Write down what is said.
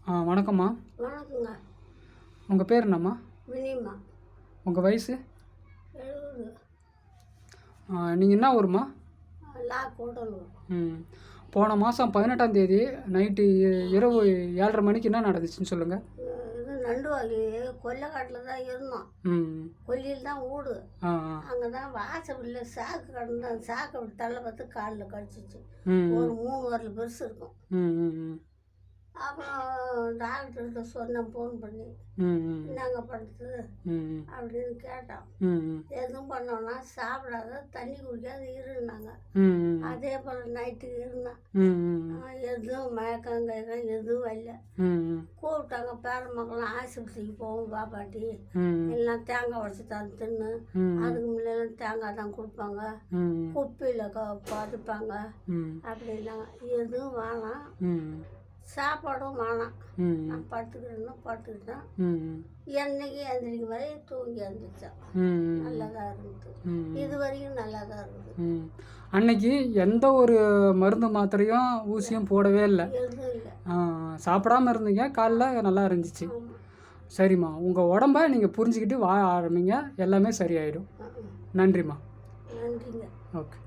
வணக்கம்மா. வணக்கங்க. உங்கள் பேர் என்னம்மா? வினிமா. உங்கள் வயசு? 70. நீங்கள் என்ன ஊருமா? கூடலூர். போன மாதம் 18ஆம் தேதி நைட்டு இரவு 7:30 மணிக்கு என்ன நடந்துச்சுன்னு சொல்லுங்கள். இது நண்டுவாலி கொல்லைக்காட்டில் தான் இருந்தோம். கொல்லியில் தான் வீடு. அங்கே தான் வாசலில் சாக்கு கடந்து அந்த சாக்கை விட்டு தள்ள பார்த்து காலில் கடிச்சிச்சு. ஒரு 3 வரல் பெருசு இருக்கும். அப்புறம் டாக்டர்கிட்ட சொன்னேன் ஃபோன் பண்ணி, என்னங்க பண்ணுறது அப்படின்னு கேட்டோம். எதுவும் பண்ணோன்னா சாப்பிடாத, தண்ணி குடிக்காத இருன்னாங்க. அதே போல் நைட்டுக்கு இருந்தேன். எதுவும் மயக்கம் கேட்க எதுவும் வரல. கூப்பிட்டாங்க பேர மக்கள்லாம் ஆஸ்பத்திரிக்கு போவோம் பாப்பாட்டி, எல்லாம் தேங்காய் உடச்சி தான் தின்னு, அதுக்கு முன்னெல்லாம் தேங்காய் தான் கொடுப்பாங்க, குப்பியில் பதுப்பாங்க அப்படின்னாங்க. எதுவும் வேணாம், சாப்பாடும் வேணாம், நான் படுத்துக்கிட்டேன். என்னைக்கு எந்திரிக்க வரை தூங்கி எழுந்திரிச்சேன். நல்லா தான் இருந்தது. இது வரைக்கும் நல்லா தான் இருக்குது. அன்னைக்கு எந்த ஒரு மருந்து மாத்திரையும் ஊசியும் போடவே இல்லை, எதுவும் இல்லை. சாப்பிடாம இருந்தீங்க, காலைல நல்லா இருந்துச்சு. சரிம்மா, உங்கள் உடம்ப நீங்கள் புரிஞ்சுக்கிட்டு வாழ ஆரம்பிங்க, எல்லாமே சரியாயிடும். நன்றிம்மா. நன்றிங்க. ஓகே.